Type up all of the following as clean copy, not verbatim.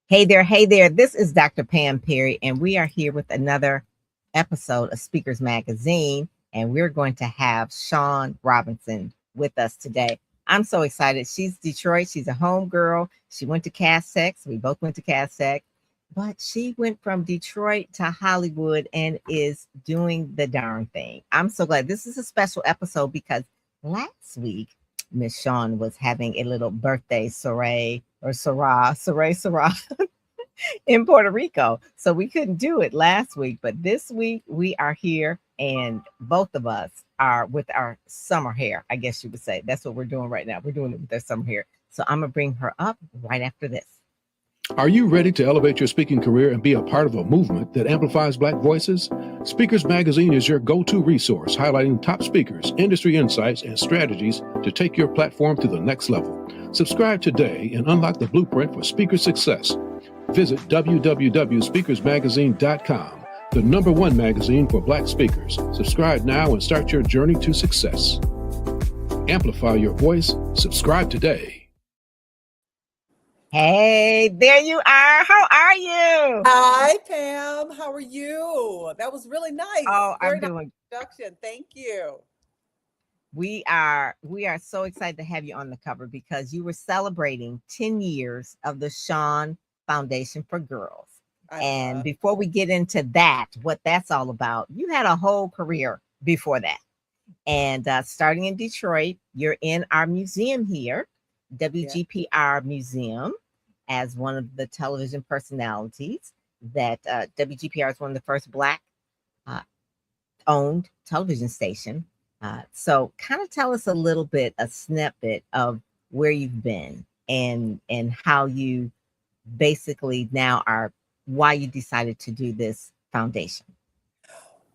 Hey there. This is Dr. Pam Perry, and we are here with another episode of Speakers Magazine. And we're going to have Shaun Robinson with us today. I'm so excited. She's Detroit. She's a home girl. She went to Cass Tech. We both went to Cass Tech, but she went from Detroit to Hollywood and is doing the darn thing. I'm so glad. This is a special episode because last week, Miss Shaun was having a little birthday soiree or soiree in Puerto Rico. So we couldn't do it last week, but this week we are here and both of us are with our summer hair. I guess you would say that's what we're doing right now. We're doing it with our summer hair. So I'm going to bring her up right after this. Are you ready to elevate your speaking career and be a part of a movement that amplifies Black voices? Speakers Magazine is your go-to resource, highlighting top speakers, industry insights, and strategies to take your platform to the next level. Subscribe today and unlock the blueprint for speaker success. Visit www.speakersmagazine.com, the #1 magazine for Black speakers. Subscribe now and start your journey to success. Amplify your voice. Subscribe today. Hey, there you are. How are you? Hi, Pam. How are you? That was really nice. Oh, Very I'm doing. nice introduction. Thank you. We are so excited to have you on the cover because you were celebrating 10 years of the S.H.A.U.N. Foundation for Girls. And before we get into that, what that's all about, you had a whole career before that. And starting in Detroit, you're in our museum here, WGPR Museum, as one of the television personalities that WGPR is one of the first Black owned television station. So kind of tell us a little bit, a snippet of where you've been and how you basically now are, why you decided to do this foundation.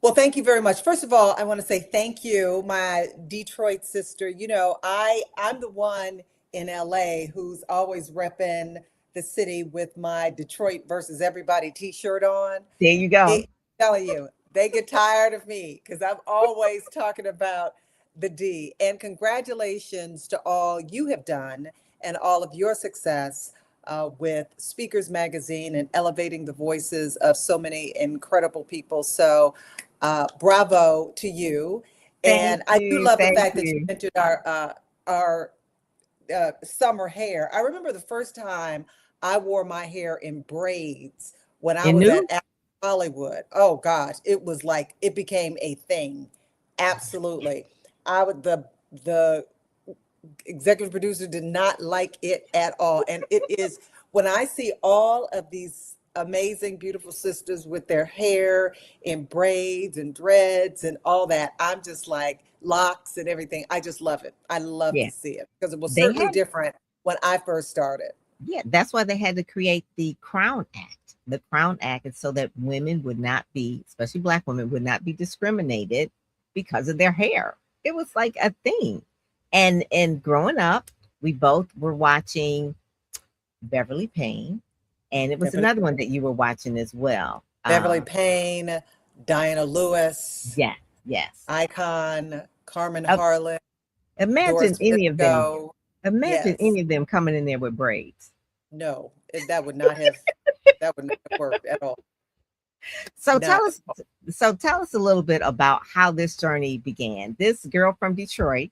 Well, thank you very much. First of all, I want to say thank you, my Detroit sister. You know, I'm the one in LA who's always repping the city with my Detroit versus everybody t-shirt on. There you go. I'm telling you, they get tired of me because I'm always talking about the D. And congratulations to all you have done and all of your success with Speakers Magazine and elevating the voices of so many incredible people. So bravo to you. And I do love the fact that you mentioned our summer hair. I remember the first time I wore my hair in braids when I was at Hollywood. Oh gosh, it was like it became a thing. Absolutely. The executive producer did not like it at all. And it is when I see all of these amazing, beautiful sisters with their hair in braids and dreads and all that, I'm just like locks and everything. I just love it. I love to see it because it was certainly different when I first started. Yeah, that's why they had to create the Crown Act. The Crown Act is so that women would not be, especially Black women, would not be discriminated because of their hair. It was like a thing. And growing up, we both were watching Beverly Payne, and it was another one that you were watching as well. Beverly Payne, Diana Lewis. Yes. Icon, Carmen Harlan. Imagine any of them. Imagine any of them coming in there with braids. No, that would not have worked at all. So tell us a little bit about how this journey began. This girl from Detroit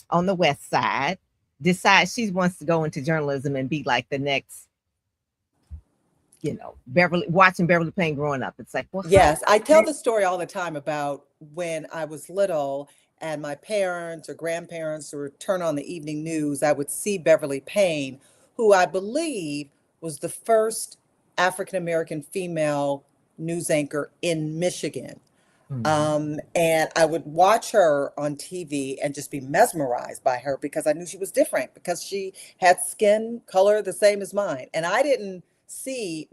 on the West Side decides she wants to go into journalism and be like the next, watching Beverly Payne growing up. It's like, well, yes, I tell the story all the time about when I was little and my parents or grandparents would turn on the evening news. I would see Beverly Payne, who I believe was the first African-American female news anchor in Michigan. And I would watch her on TV and just be mesmerized by her because I knew she was different because she had skin color the same as mine. And I didn't see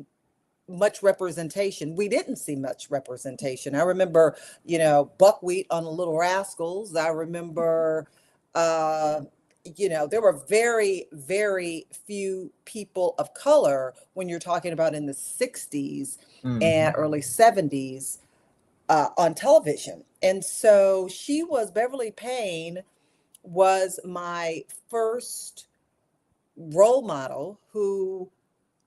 much representation. We didn't see much representation. I remember, Buckwheat on the Little Rascals. I remember, there were very, very few people of color when you're talking about in the 60s and early 70s. On television. And so Beverly Payne was my first role model who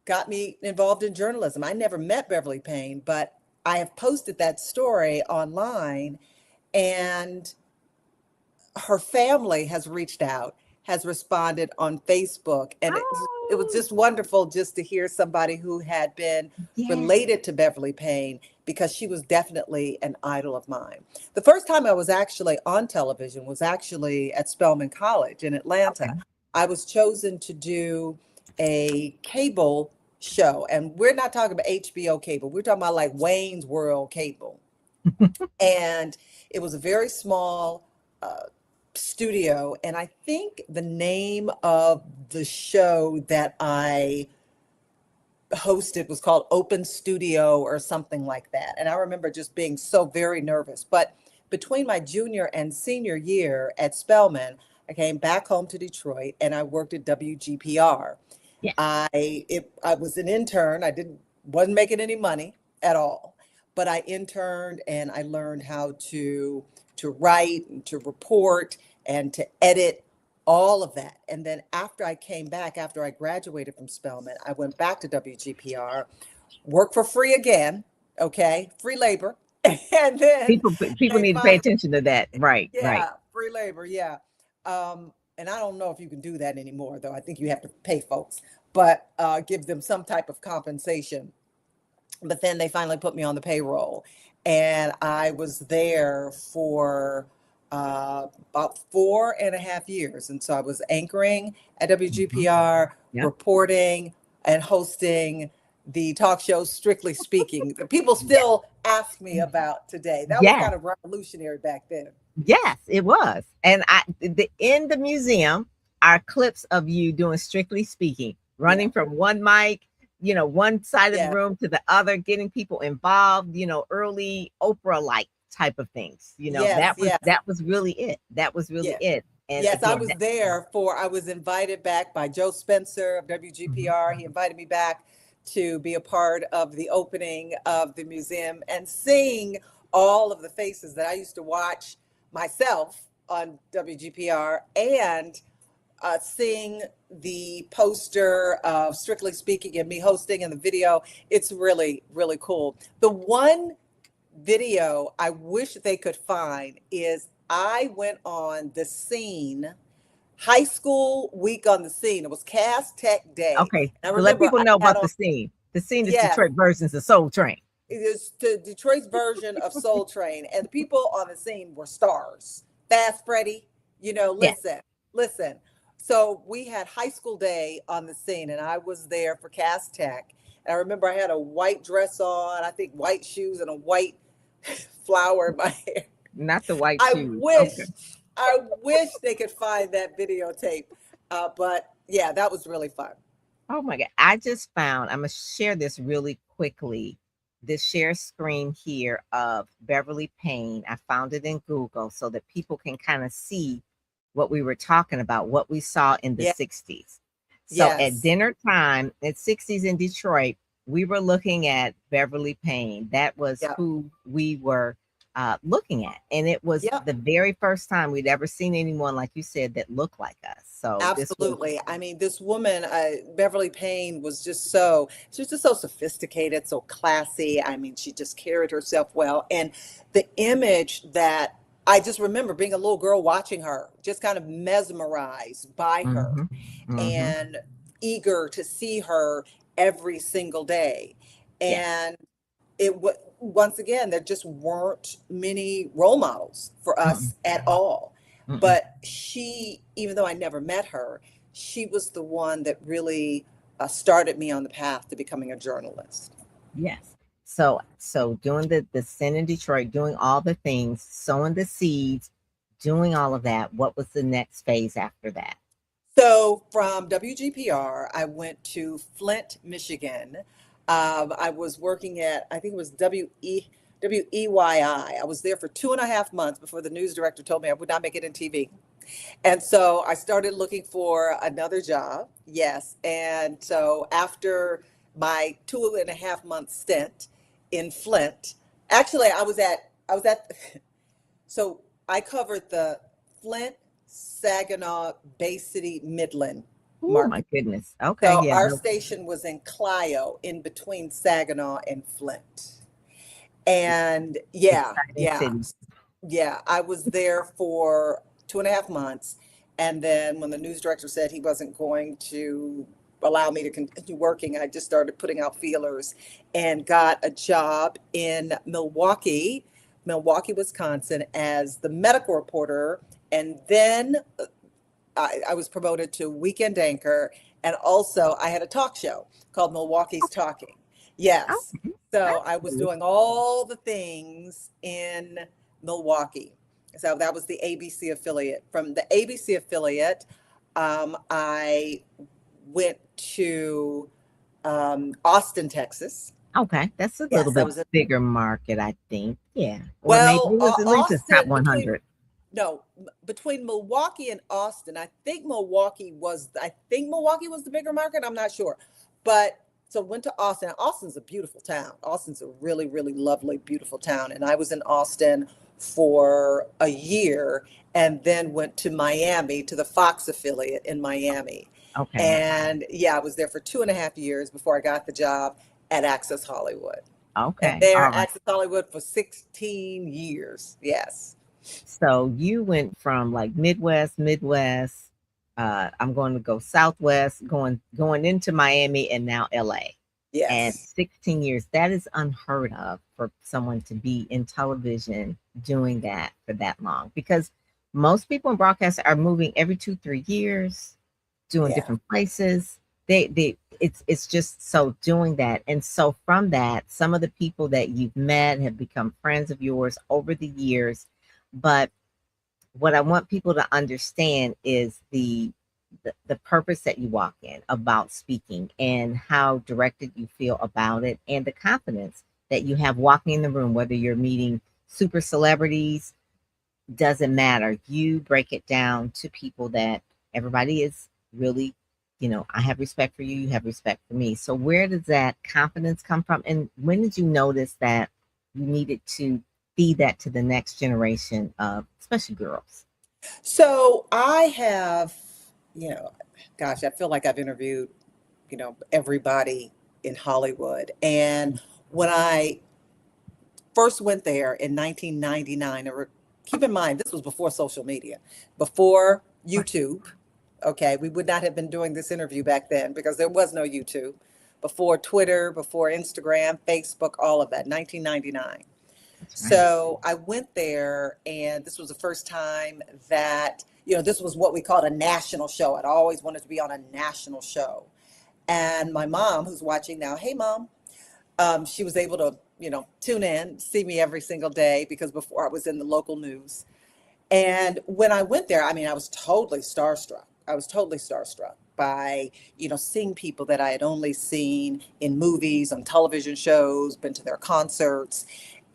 got me involved in journalism. I never met Beverly Payne, but I have posted that story online, and her family has reached out, has responded on Facebook, and it was Oh, just wonderful just to hear somebody who had been yes. related to Beverly Payne, because she was definitely an idol of mine. The first time I was actually on television was actually at Spelman College in Atlanta. Okay. I was chosen to do a cable show, and we're not talking about HBO cable. We're talking about like Wayne's World cable. And it was a very small studio. And I think the name of the show that I hosted was called Open Studio or something like that. And I remember just being so very nervous. But between my junior and senior year at Spelman, I came back home to Detroit and I worked at WGPR. Yes. I was an intern. I wasn't making any money at all, but I interned and I learned how to write and to report and to edit, all of that. And then after I came back, after I graduated from Spelman, I went back to WGPR, worked for free again, okay, free labor. And then People they need to pay finally, attention to that. Right, right. yeah, free labor, yeah. And I don't know if you can do that anymore, though. I think you have to pay folks, but give them some type of compensation. But then they finally put me on the payroll, and I was there for about 4.5 years. And so I was anchoring at Mhm. WGPR, Yep. reporting and hosting the talk show Strictly Speaking, that people Yes. still ask me about today. That was Yes. kind of revolutionary back then. Yes, it was. And in the museum are clips of you doing Strictly Speaking, Yeah, running from one mic, one side of the yeah, room to the other, getting people involved, early Oprah like type of things. yes, yes, That was really it. That was really yeah. it. And Yes, again, that, I was invited back by Joe Spencer of mhm, WGPR. He invited me back to be a part of the opening of the museum and seeing all of the faces that I used to watch myself on WGPR, and seeing the poster of Strictly Speaking and me hosting and the video. It's really, really cool. The one video I wish they could find is I went on the scene, high school week on the scene. It was Cast Tech Day. okay. And I So let remember people I know had about the on, scene. The scene is yes, Detroit versions of Soul Train. it is the Detroit's version of Soul Train. And the people on the scene were stars. Fast Freddie, Yes. listen. So we had high school day on the scene, and I was there for Cast Tech. And I remember I had a white dress on, I think white shoes and a white flower in my hair. Not the white I shoes. Okay. wish, I wish they could find that videotape. But yeah, that was really fun. Oh my God. I just found, I'm going to share this really quickly. This share screen here of Beverly Payne. I found it in Google so that people can kind of see what we were talking about, what we saw in the Yeah, 60s. So at yes, dinner time at 60s in Detroit, we were looking at Beverly Payne. That was yeah, who we were looking at. And it was yeah. the very first time we'd ever seen anyone, like you said, that looked like us. So this was, Absolutely. I mean, this woman, Beverly Payne, she was just so sophisticated, so classy. I mean, she just carried herself well. And the image that I just remember being a little girl watching her, just kind of mesmerized by her mhm, mhm. and eager to see her every single day. Yes. And once again, there just weren't many role models for Mm-mm, us at all. mm-mm. But she, even though I never met her, she was the one that really started me on the path to becoming a journalist. Yes. So doing the sin in Detroit, doing all the things, sowing the seeds, doing all of that. What was the next phase after that? So from WGPR, I went to Flint, Michigan. I was working at, I think it was WEYI. I was there for 2.5 months before the news director told me I would not make it in TV. And so I started looking for another job. Yes. And so after my 2.5 month stint in Flint, actually I was at, so I covered the Flint, Saginaw, Bay City, Midland Oh my market. goodness. Okay, So yeah. our station was in Clio, in between Saginaw and Flint. And yeah, Exciting yeah, city. yeah, I was there for 2.5 months. And then when the news director said he wasn't going to allow me to continue working, I just started putting out feelers and got a job in Milwaukee, Wisconsin, as the medical reporter. And then I was promoted to weekend anchor. And also, I had a talk show called Milwaukee's Talking. Yes. Okay. So That's I was cool. doing all the things in Milwaukee. So that was the ABC affiliate. From the ABC affiliate, I went to Austin, Texas. Okay. That's a little Yes, I bit was in, bigger market, I think. Yeah. Or maybe well, it was at least the top Austin, 100. no, between Milwaukee and Austin, I think Milwaukee was the bigger market. I'm not sure. But so went to Austin. Austin's a beautiful town. Austin's a really, really lovely, beautiful town. And I was in Austin for a year and then went to Miami, to the Fox affiliate in Miami. Okay. And yeah, I was there for 2.5 years before I got the job at Access Hollywood. And Okay. there, All right. Access Hollywood for 16 years. Yes. So you went from like Midwest, I'm going to go Southwest, going into Miami and now LA. And Yes. 16 years, that is unheard of for someone to be in television doing that for that long, because most people in broadcast are moving every 2, 3 years, doing Yeah. different places. It's just so doing that. And so from that, some of the people that you've met have become friends of yours over the years. But what I want people to understand is the purpose that you walk in about speaking and how directed you feel about it, and the confidence that you have walking in the room, whether you're meeting super celebrities, doesn't matter. You break it down to people that everybody is really, I have respect for you, you have respect for me. So where does that confidence come from? And when did you notice that you needed to feed that to the next generation of, especially girls? So I have, you know, gosh, I feel like I've interviewed, everybody in Hollywood. And when I first went there in 1999, keep in mind, this was before social media, before YouTube. Okay. We would not have been doing this interview back then because there was no YouTube. Before Twitter, before Instagram, Facebook, all of that, 1999. That's right. So I went there, and this was the first time that, this was what we called a national show. I'd always wanted to be on a national show. And my mom, who's watching now, hey, mom, she was able to, tune in, see me every single day, because before I was in the local news. And when I went there, I mean, I was totally starstruck. I was totally starstruck by, seeing people that I had only seen in movies, on television shows, been to their concerts.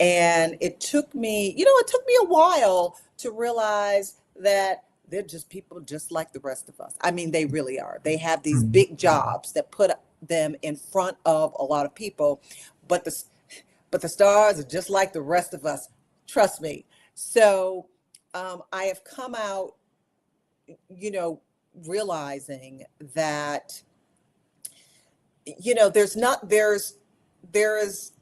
And it took me a while to realize that they're just people just like the rest of us. I mean, they really are. They have these Mhm. big jobs that put them in front of a lot of people, but the stars are just like the rest of us. Trust me. So I have come out, you know, realizing that, there is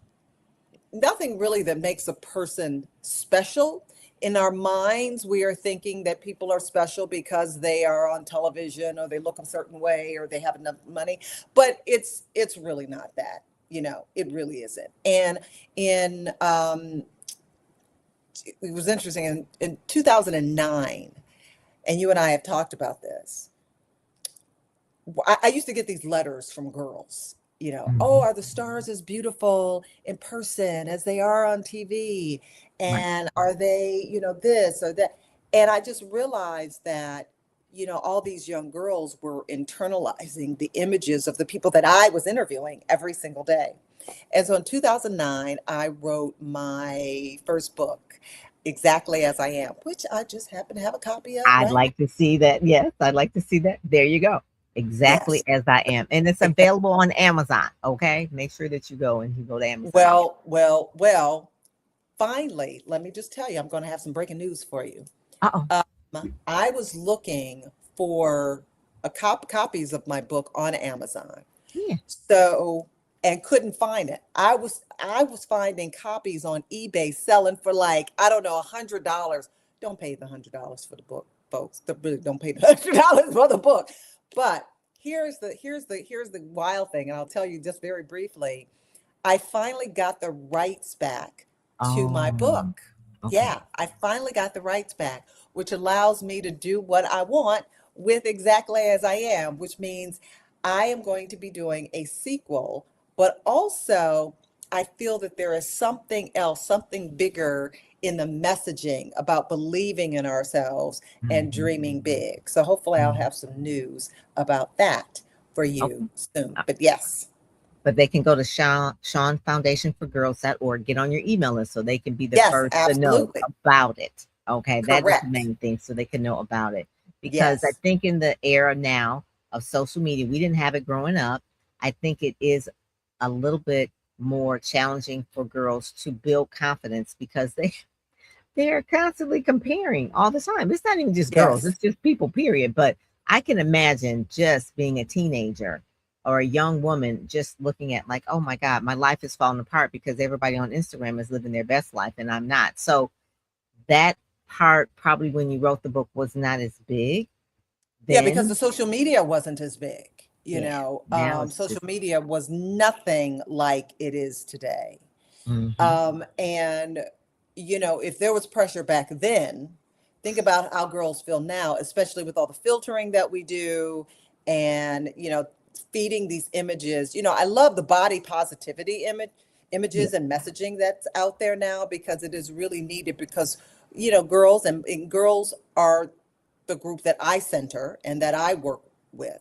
nothing really that makes a person special. In our minds, we are thinking that people are special because they are on television, or they look a certain way, or they have enough money. But it's really not that. It really isn't. And in it was interesting in 2009, and you and I have talked about this. I used to get these letters from girls, oh, Mhm. are the stars as beautiful in person as they are on TV? Right. And are they, this or that? And I just realized that, all these young girls were internalizing the images of the people that I was interviewing every single day. And so in 2009, I wrote my first book, Exactly As I Am, which I just happen to have a copy of I'd right now. like to see that. Yes, I'd like to see that. There you go. Exactly Yes. as I am. And it's available on Amazon. Okay. Make sure that you go to Amazon and get Well, finally, let me just tell you, I'm going to have some breaking news for you. it. Uh-oh. I was looking for copies of my book on Amazon. Yeah. So, and couldn't find it. I was finding copies on eBay selling for like, I don't know, $100. Don't pay the $100 for the book, folks. Really don't pay the $100 for the book. But here's the wild thing, and I'll tell you just very briefly. I finally got the rights back to my Oh, book. okay. Yeah, I finally got the rights back, which allows me to do what I want with exactly as I am, which means I am going to be doing a sequel, but also I feel that there is something else, something bigger in the messaging about believing in ourselves and Mhm, dreaming big. So hopefully I'll mhm. have some news about that for you Okay. soon. Uh, But yes, But they can go to Shaun Foundation for Girls.org, get on your email list so they can be the yes, first to know absolutely. about it. Okay, that is the Correct. main thing, so they can know about it. Because I Yes. think in the era now of social media, we didn't have it growing up. I think it is a little bit more challenging for girls to build confidence because they're constantly comparing all the time. It's not even just girls, Yes. it's just people, period. But I can imagine just being a teenager or a young woman just looking at, like, oh my God, my life is falling apart because everybody on Instagram is living their best life and I'm not. So that part, probably when you wrote the book, was not as big Yeah, because the then. social media wasn't as big. Yeah. Now it's Social just, media was nothing like it is today. hmm, And, if there was pressure back then, think about how girls feel now, especially with all the filtering that we do and, feeding these images. I love the body positivity yeah, images and messaging that's out there now because it is really needed because, girls and girls are the group that I center and that I work with.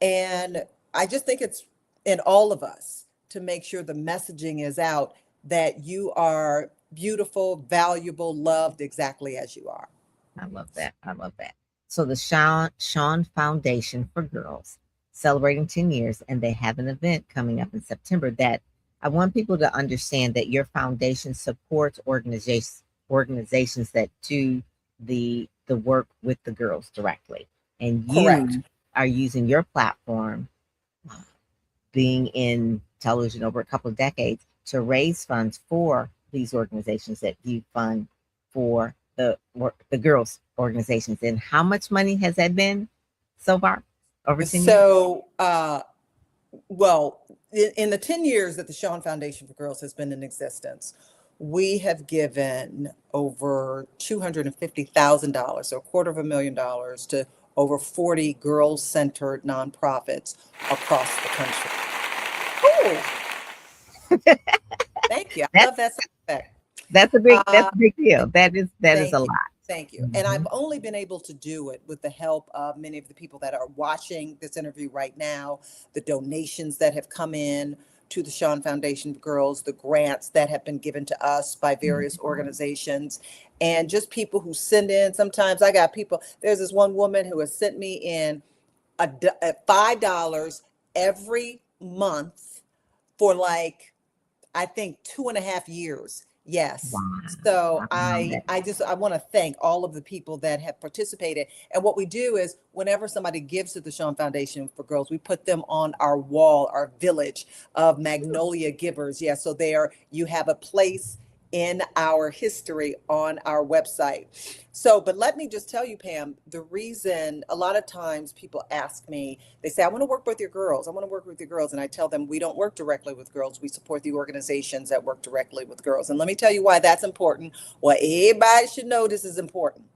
And I just think it's in all of us to make sure the messaging is out that you are beautiful, valuable, loved exactly as you are. I love that. I love that. So the Shaun Foundation for Girls celebrating 10 years, and they have an event coming up in September that I want people to understand that your foundation supports organizations that do the work with the girls directly. And Correct. you are using your platform, being in television over a couple of decades, to raise funds for these organizations that you fund for the girls organizations. And how much money has that been so far? Over 10 years? So, well, in the 10 years that the Shaun Foundation for Girls has been in existence, we have given over $250,000, so $250,000 to over 40 girls-centered nonprofits across the country. Oh, thank you. I That's love that sound effect. that's Uh, a big deal. That is a Thank you. lot. Thank you. And Mhm. I've only been able to do it with the help of many of the people that are watching this interview right now, the donations that have come in to the Shaun Foundation for Girls, the grants that have been given to us by various organizations, and just people who send in. Sometimes I got people, there's this one woman who has sent me in $5 every month for like I think 2.5 years. Yes. Wow. So Wow. I want to thank all of the people that have participated. And what we do is whenever somebody gives to the Shaun Foundation for Girls, we put them on our wall, our village of Magnolia givers. Yeah. So there you have a place in our history on our website. So, but let me just tell you, Pam, the reason a lot of times people ask me, they say, I want to work with your girls. I want to work with your girls. And I tell them, we don't work directly with girls. We support the organizations that work directly with girls. And let me tell you why that's important. Well, everybody should know this is important.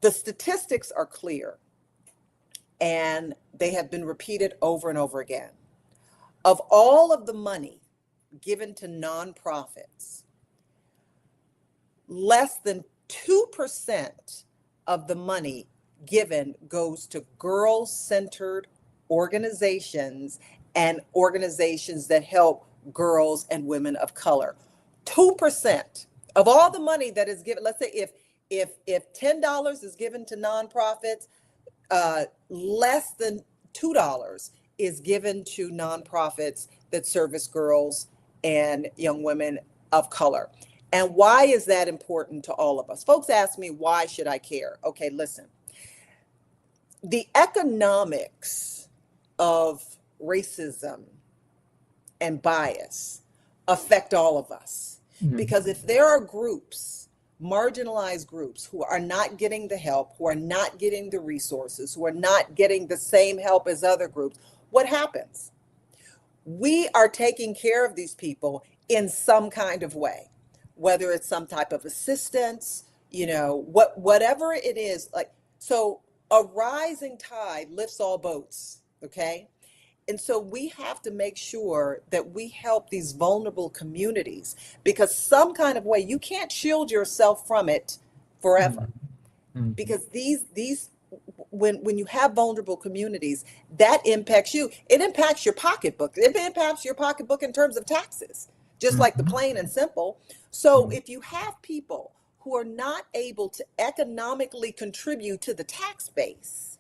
The statistics are clear and they have been repeated over and over again. Of all of the money given to nonprofits, less than 2% of the money given goes to girls centered organizations and organizations that help girls and women of color. 2% of all the money that is given, let's say if $10 is given to nonprofits, less than $2 is given to nonprofits that service girls and young women of color. And why is that important to all of us? Folks ask me, why should I care? Okay, listen. the economics of racism and bias affect all of us. Because if there are groups, marginalized groups, who are not getting the help, who are not getting the resources, who are not getting the same help as other groups, what happens? We are taking care of these people in some kind of way, whether it's some type of assistance, whatever it is. Like, so a rising tide lifts all boats, okay? And so we have to make sure that we help these vulnerable communities, because some kind of way, you can't shield yourself from it forever. Because these when you have vulnerable communities, that impacts you. It impacts your pocketbook. It impacts your pocketbook in terms of taxes, just like the plain and simple. So if you have people who are not able to economically contribute to the tax base,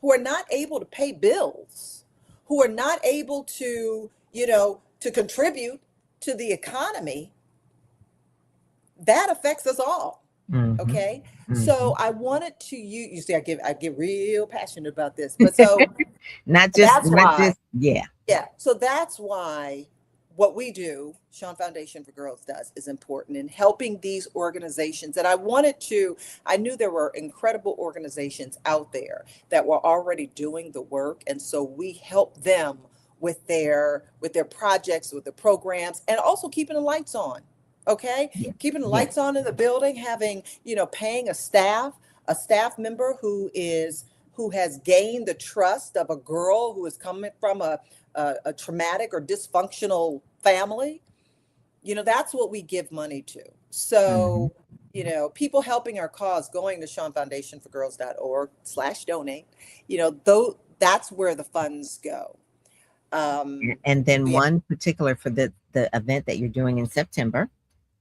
who are not able to pay bills, who are not able to, to contribute to the economy, that affects us all. Okay. So I wanted to you see, I get real passionate about this, but so not that's why, just, yeah. yeah. So that's why what we do, Shaun Foundation for Girls does, is important in helping these organizations. And I knew there were incredible organizations out there that were already doing the work. And so we help them with their projects, with the programs, and also keeping the lights on. Okay. Yeah. Keeping the Yeah. lights on in the building, having, paying a staff member who has gained the trust of a girl who is coming from a traumatic or dysfunctional family. That's what we give money to. So, people helping our cause, going to SHAUNFoundationForGirls.org/donate, though that's where the funds go. And then one particular for the event that you're doing in September.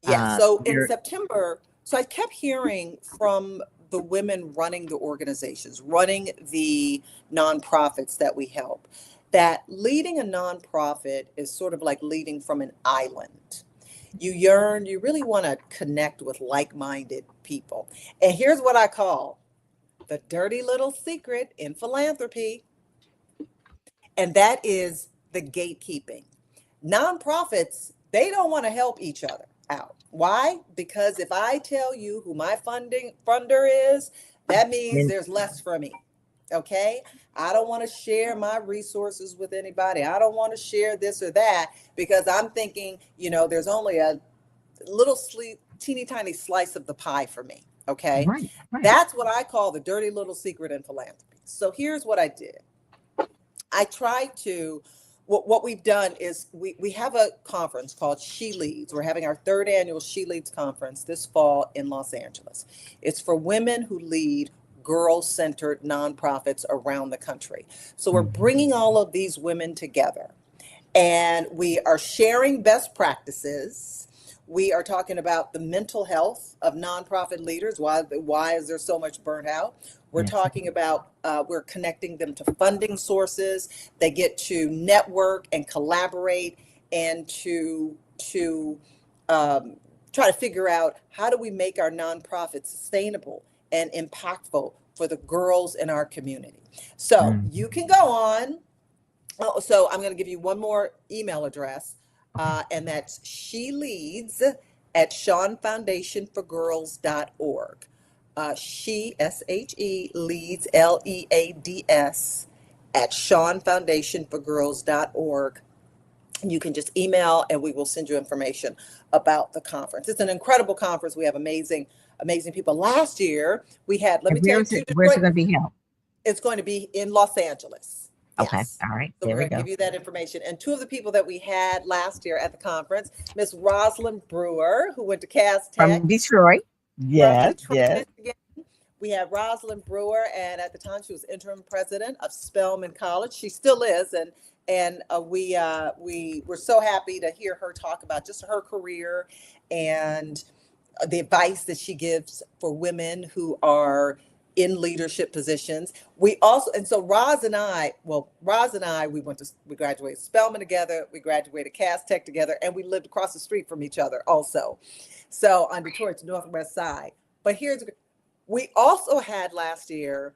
Yeah. So in September, so I kept hearing from the women running the organizations, running the nonprofits that we help, that leading a nonprofit is sort of like leading from an island. You really want to connect with like-minded people. And here's what I call the dirty little secret in philanthropy, and that is the gatekeeping. Nonprofits, they don't want to help each other out. Why? Because if I tell you who my funder is, that means there's less for me. Okay. I don't want to share my resources with anybody. I don't want to share this or that because I'm thinking, there's only a little teeny tiny slice of the pie for me. Okay. Right. That's what I call the dirty little secret in philanthropy. So here's what I did. I tried to, what we've done is we have a conference called She Leads. We're having our third annual She Leads conference this fall in Los Angeles. It's for women who lead girl-centered nonprofits around the country. So we're bringing all of these women together, and we are sharing best practices. We are talking about the mental health of nonprofit leaders. Why is there so much burnout? We're talking about, we're connecting them to funding sources. They get to network and collaborate and to try to figure out how do we make our nonprofits sustainable and impactful for the girls in our community. So you can go on. So I'm going to give you one more email address, and that's SHAUNFoundationForGirls.org. SHE leads LEADS at SHAUNFoundationForGirls.org. You can just email and we will send you information about the conference. It's an incredible conference. We have amazing people. Last year we had, where's it going to be held? It's going to be in Los Angeles. Okay. Yes. All right. So we're going to give you that information. And two of the people that we had last year at the conference, Miss Rosalind Brewer, who went to Cass Tech. From Detroit. Yes. Michigan. We had Rosalind Brewer, and at the time she was interim president of Spelman College. She still is, and we were so happy to hear her talk about just her career and the advice that she gives for women who are in leadership positions. We also, and so Roz and I, we graduated Spelman together, we graduated Cass Tech together, and we lived across the street from each other also. So on Detroit's Northwest side. But we also had last year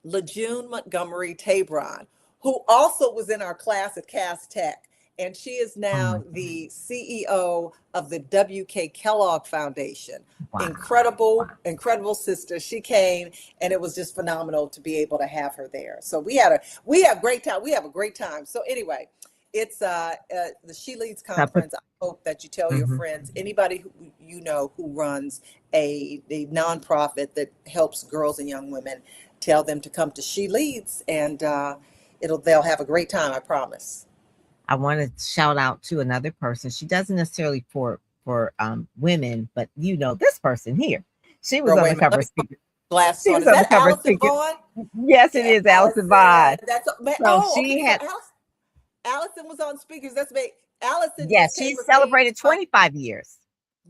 LeJune Montgomery Tabron, who also was in our class at Cass Tech. And she is Oh my now God. the CEO of the W.K. Kellogg Foundation. Wow. Incredible sister. She came, and it was just phenomenal to be able to have her there. So we have a great time. We have a great time. So anyway, it's the She Leads conference. I hope that you tell your friends, anybody who you know who runs a nonprofit that helps girls and young women, tell them to come to She Leads, and they'll have a great time, I promise. I want to shout out to another person. She doesn't necessarily for women, but you know this person here. She was Girl, on wait a the minute. cover Let me of put Speaker. my glasses She on. was Is on the that cover of Allison Speaker. Vaughn? Yes, it is Allison Vaughn. That's So okay. she So had, Allison was on speakers. That's me. Allison yes, just she came of age. celebrated 25 years.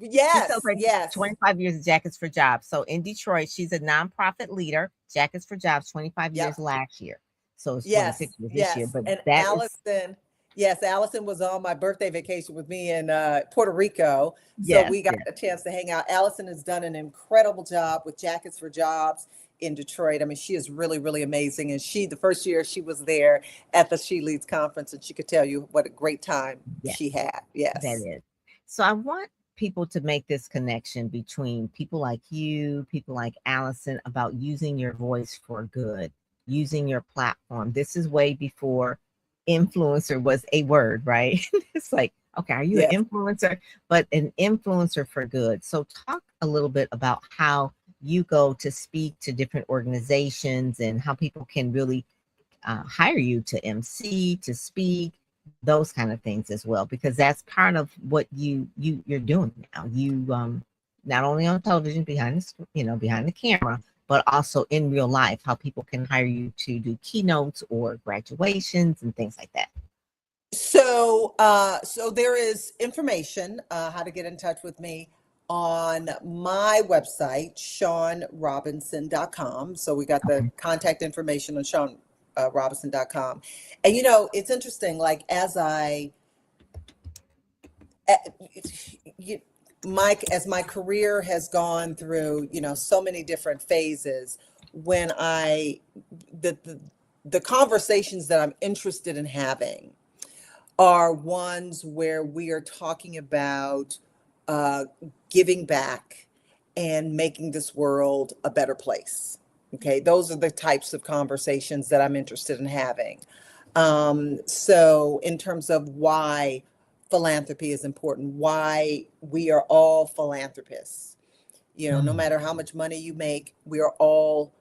She Yes, celebrated yes, 25 years of Jackets for Jobs. So in Detroit, she's a nonprofit leader. Jackets for Jobs, 25 years yep, last year. So it's yes, 26 years this year. yes. But And that is, Allison, yes, Allison was on my birthday vacation with me in Puerto Rico. So yes, we got yes, a chance to hang out. Allison has done an incredible job with Jackets for Jobs in Detroit. I mean, she is really, really amazing. And the first year she was there at the She Leads conference, and she could tell you what a great time yes. she had. That Yes. is. So I want people to make this connection between people like you, people like Allison, about using your voice for good, using your platform. This is way before influencer was a word, right? It's like, okay, are you an Yes. influencer? But an influencer for good. So talk a little bit about how you go to speak to different organizations and how people can really hire you to MC, to speak, those kind of things as well, because that's part of what you're doing now. You not only on television behind the behind the camera, but also in real life, how people can hire you to do keynotes or graduations and things like that. So, so there is information how to get in touch with me on my website, ShaunRobinson.com. So we got the Okay. contact information on ShaunRobinson.com. And you know, it's interesting. Like as as my career has gone through, so many different phases. When the conversations that I'm interested in having are ones where we are talking about uh, giving back and making this world a better place. Okay, those are the types of conversations that I'm interested in having. So, in terms of why philanthropy is important, why we are all philanthropists, no Mm, matter how much money you make, we are all,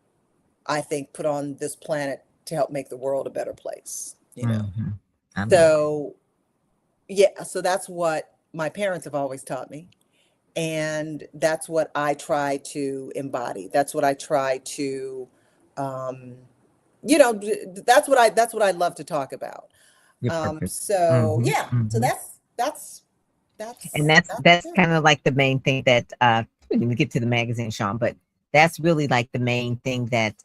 I think, put on this planet to help make the world a better place. mhm. I love that. So, yeah, so that's what my parents have always taught me. And that's what I try to embody. That's what I try to, um, that's what I love to talk about. Your purpose. So Hmm, yeah, so hmm. And that's that's it. kind of like the main thing that we didn't get to the magazine, Shaun, but that's really like the main thing that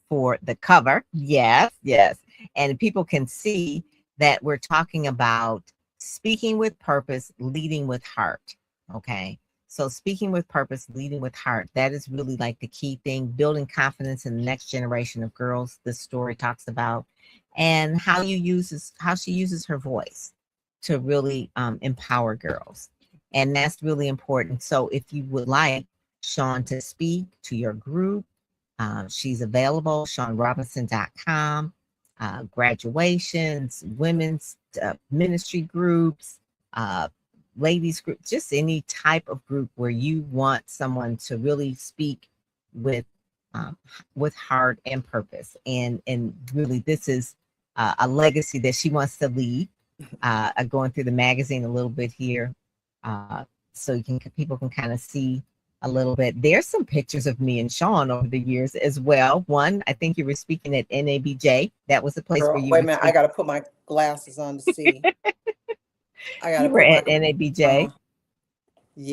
for the cover. Yes, yes. And people can see that we're talking about speaking with purpose, leading with heart. Okay. So speaking with purpose, leading with heart, that is really like the key thing, building confidence in the next generation of girls. This story talks about, and how she uses her voice to really empower girls. And that's really important. So if you would like Shaun to speak to your group, she's available, ShaunRobinson.com, graduations, women's ministry groups, uh, ladies group, just any type of group where you want someone to really speak with um, with heart and purpose. And really, this is a legacy that she wants to lead. Going through the magazine a little bit here, so people can kind of see a little bit. There's some pictures of me and Shaun over the years as well. One, I think you were speaking at NABJ. That was the place where Girl, you wait were a minute, I speaking. got to put my glasses on to see. I got to You were put my at glasses NABJ, on.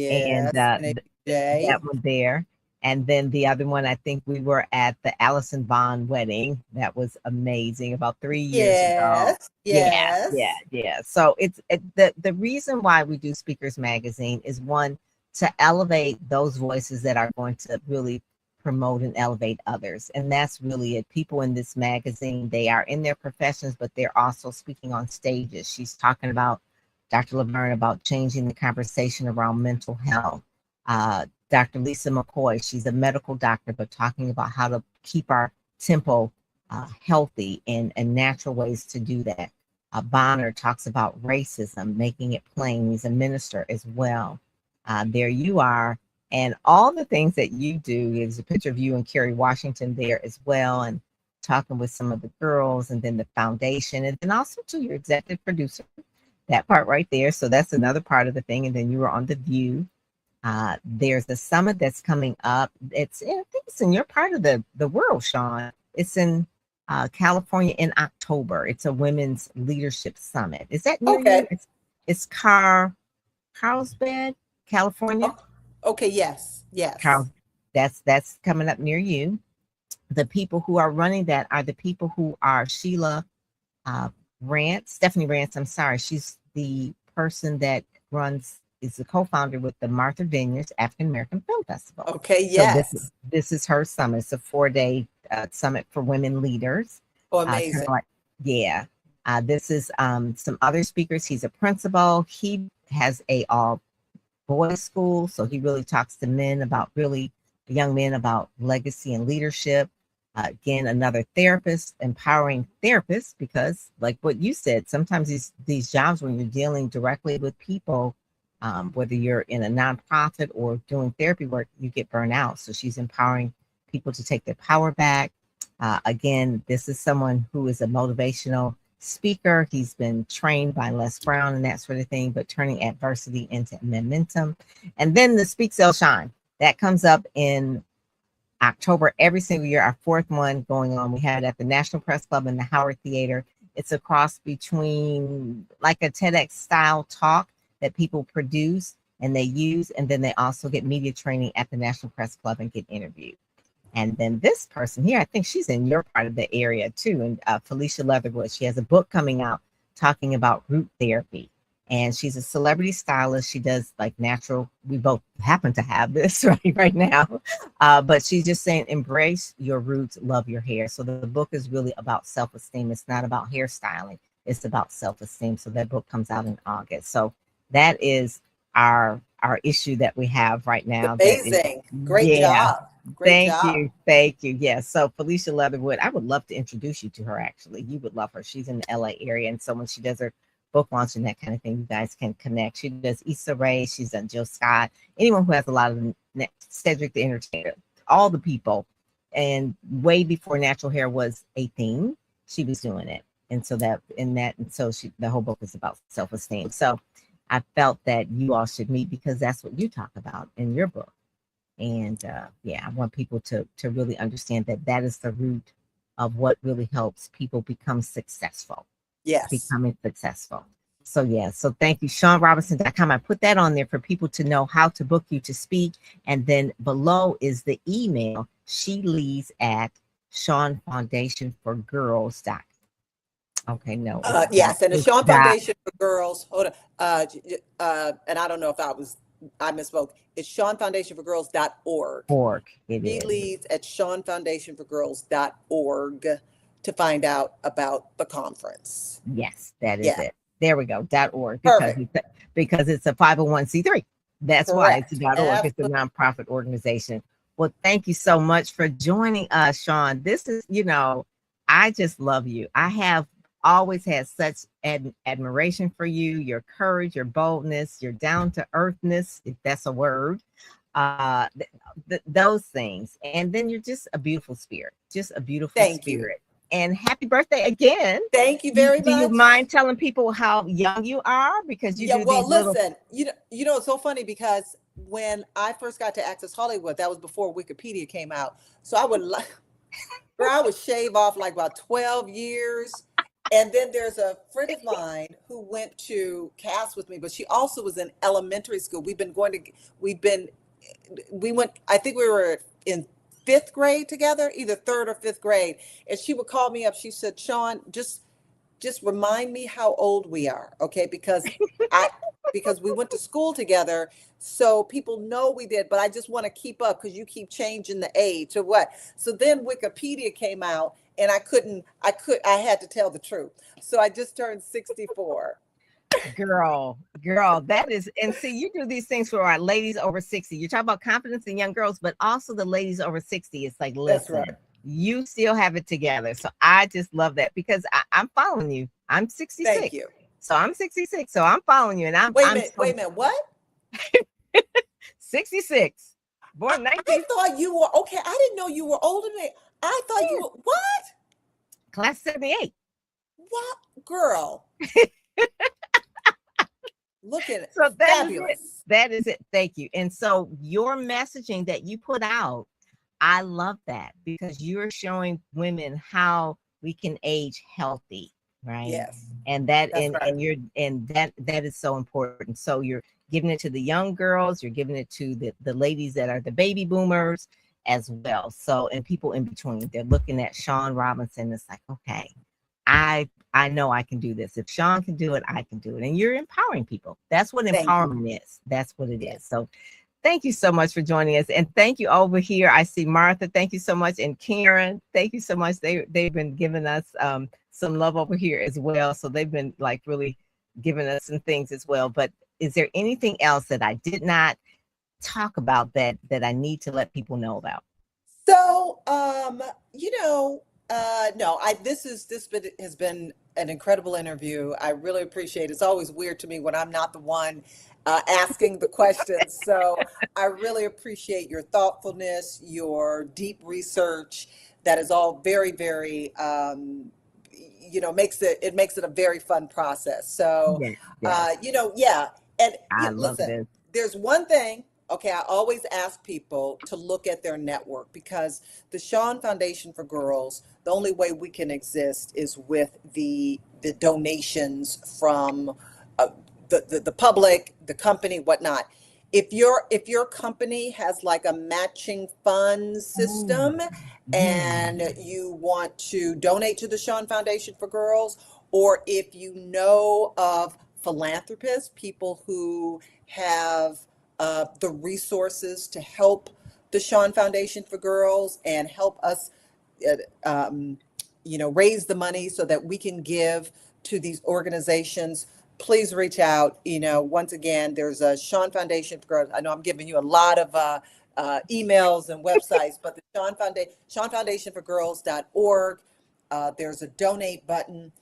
and Yes, that NAJ. one there. And then the other one, I think we were at the Allison Vaughn wedding. That was amazing about 3 years ago. Yes, Yeah, yeah, yes. yeah. So the reason why we do Speakers Magazine is, one, to elevate those voices that are going to really promote and elevate others. And that's really it. People in this magazine, they are in their professions, but they're also speaking on stages. She's talking about Dr. Laverne about changing the conversation around mental health. Dr. Lisa McCoy, she's a medical doctor, but talking about how to keep our tempo healthy and natural ways to do that. Bonner talks about racism, making it plain. He's a minister as well. There you are. And all the things that you do. There's a picture of you and Kerry Washington there as well, and talking with some of the girls, and then the foundation, and then also to your executive producer, that part right there. So that's another part of the thing. And then you were on The View. There's a summit that's coming up. I think it's in your part of the world, Shaun. It's in California in October. It's a women's leadership summit. Is that near you? It's Carlsbad, California. Oh, okay. Yes. That's coming up near you. The people who are running that are the people who are Stephanie Rance. I'm sorry. She's the person that is the co-founder with the Martha Vineyards African American Film Festival. Okay, yes. So this is her summit. It's a 4-day summit for women leaders. Oh, amazing. This is some other speakers. He's a principal. He has a all-boys school, so he really talks to young men about legacy and leadership. Again, another therapist, empowering therapists, because like what you said, sometimes these jobs when you're dealing directly with people, whether you're in a nonprofit or doing therapy work, you get burnt out. So she's empowering people to take their power back. Again, this is someone who is a motivational speaker. He's been trained by Les Brown and that sort of thing, but turning adversity into momentum. And then the Speak, Sell, Shine. That comes up in October every single year, our 4th one going on. We had it at the National Press Club and the Howard Theater. It's a cross between like a TEDx style talk that people produce and they use, and then they also get media training at the National Press Club and get interviewed. And then this person here, I think she's in your part of the area too, and Felicia Leatherwood. She has a book coming out talking about root therapy. And she's a celebrity stylist. She does like natural. We both happen to have this right now. But she's just saying, embrace your roots, love your hair. So the book is really about self-esteem. It's not about hairstyling. It's about self-esteem. So that book comes out in August. So that is our issue that we have right now. Amazing. Great job. Thank you. Yes. So Felicia Leatherwood, I would love to introduce you to her. Actually, you would love her. She's in the LA area. And so when she does her book launch and that kind of thing, you guys can connect. She does Issa Rae, she's done Jill Scott, anyone who has a lot of Cedric the Entertainer, all the people. And way before natural hair was a thing, she was doing it. And so the whole book is about self-esteem. So I felt that you all should meet because that's what you talk about in your book. And I want people to really understand that is the root of what really helps people become successful. Yes. Becoming successful. So thank you, ShaunRobinson.com. I put that on there for people to know how to book you to speak. And then below is the email. She leads at Shaun Foundation for Girls. Okay, no. Yes, and the Shaun Foundation for Girls. Hold on. And I don't know if I misspoke. It's ShaunFoundationForGirls.org. She leads at ShaunFoundationForGirls.org to find out about the conference. Yes, that is it. There we go. .org because it's a 501c3. That's correct. Why it's .org. It's a nonprofit organization. Well, thank you so much for joining us, Shaun. This is, I just love you. I have always had such admiration for you, your courage, your boldness, your down to earthness, if that's a word, those things. And then you're just a beautiful spirit, Thank you. And happy birthday again. Thank you very much. Do you mind telling people how young you are? Because listen, it's so funny because when I first got to Access Hollywood, that was before Wikipedia came out. So I would shave off like about 12 years. And then there's a friend of mine who went to cast with me, but she also was in elementary school. I think we were in 5th grade together, either 3rd or 5th grade. And she would call me up. She said, Shaun, just just remind me how old we are, okay? Because we went to school together, so people know we did, but I just want to keep up because you keep changing the age or what. So then Wikipedia came out and I had to tell the truth. So I just turned 64. Girl, that is, and see, you do these things for our ladies over 60. You talk about confidence in young girls, but also the ladies over 60. It's like, That's listen, right. you still have it together. So I just love that because I'm following you. I'm 66. Thank you. So I'm 66. So I'm following you. And Wait a minute, what? 66. Born 19. I thought you were, okay, I didn't know you were older than me. I thought you were, what? Class 78. What? Girl. Look at it. So Fabulous. That is it. Thank you. And so your messaging that you put out, I love that because you're showing women how we can age healthy, right? Yes. And that That's right. and that is so important. So you're giving it to the young girls, you're giving it to the ladies that are the baby boomers as well. So, and people in between, they're looking at Shaun Robinson. It's like, okay, I know I can do this. If Shaun can do it, I can do it. And you're empowering people. That's what empowerment is. That's what it is. So thank you so much for joining us. And thank you over here. I see Martha. Thank you so much. And Karen, thank you so much. They've been giving us some love over here as well. So they've been like really giving us some things as well. But is there anything else that I did not talk about that I need to let people know about? So, no, this has been an incredible interview. I really appreciate it. It's always weird to me when I'm not the one asking the questions. So I really appreciate your thoughtfulness, your deep research. That is all very, very, makes it a very fun process. So, Yeah. And I love listen, this. there's one thing. Okay, I always ask people to look at their network because the S.H.A.U.N Foundation for Girls, the only way we can exist is with the donations from the public, the company, whatnot. If your company has like a matching fund system and you want to donate to the S.H.A.U.N Foundation for Girls, or if you know of philanthropists, people who have the resources to help the S.H.A.U.N Foundation for Girls and help us, raise the money so that we can give to these organizations, please reach out. Once again, there's a S.H.A.U.N Foundation for Girls. I know I'm giving you a lot of emails and websites, but the S.H.A.U.N Foundation for Girls.org. There's a donate button.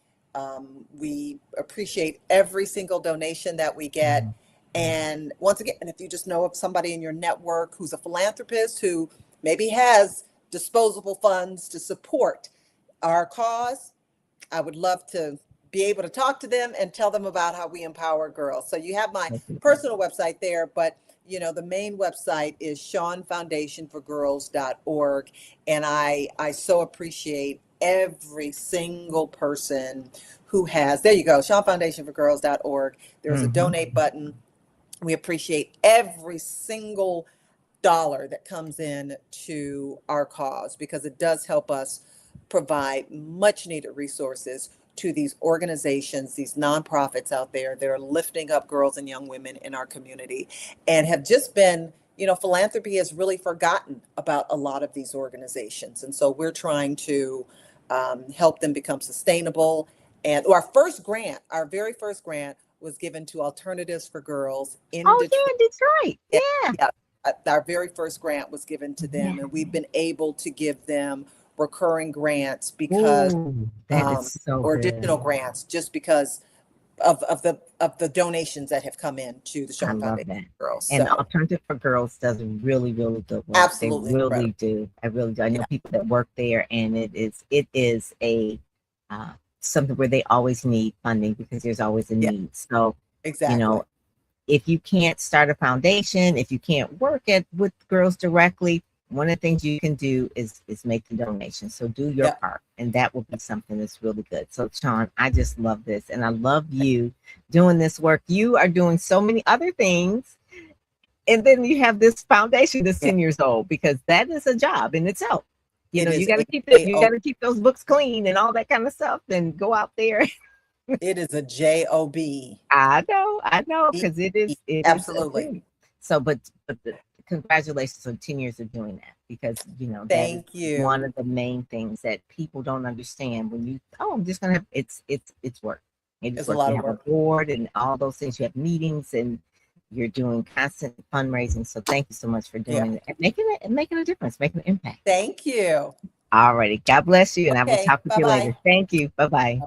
We appreciate every single donation that we get. And once again, if you just know of somebody in your network who's a philanthropist who maybe has disposable funds to support our cause, I would love to be able to talk to them and tell them about how we empower girls. So you have my personal website there, but the main website is SHAUNFoundationForGirls.org. And I so appreciate every single person who has, there you go, SHAUNFoundationForGirls.org. There's a donate button. We appreciate every single dollar that comes in to our cause because it does help us provide much needed resources to these organizations, these nonprofits out there that are lifting up girls and young women in our community and have just been, philanthropy has really forgotten about a lot of these organizations. And so we're trying to help them become sustainable. And our very first grant was given to Alternatives for Girls in Detroit. Yeah. Our very first grant was given to them, and we've been able to give them recurring grants because that is so or good. additional grants just because of the donations that have come in to the S.H.A.U.N Foundation for Girls. And Alternative for Girls does really, really good work. Absolutely, they really do. I really do. I know people that work there, and it is a something where they always need funding because there's always a need. So exactly. If you can't start a foundation, if you can't work with girls directly, one of the things you can do is make the donation. So do your part, and that will be something that's really good. So Shaun, I just love this, and I love you doing this work. You are doing so many other things, and then you have this foundation that's 10 years old because that is a job in itself. You got to keep those books clean and all that kind of stuff, and go out there. It is a job. I know, because it is a Absolutely. thing. So, but congratulations on 10 years of doing that, because that is Thank you. one of the main things that people don't understand. When I'm just gonna have it's work. It's a lot you of have work. a board and all those things. You have meetings and you're doing constant fundraising. So thank you so much for doing it and making a difference, making an impact. Thank you. Alrighty, God bless you, and I will Okay, talk with you bye-bye. later. Thank you. Bye bye.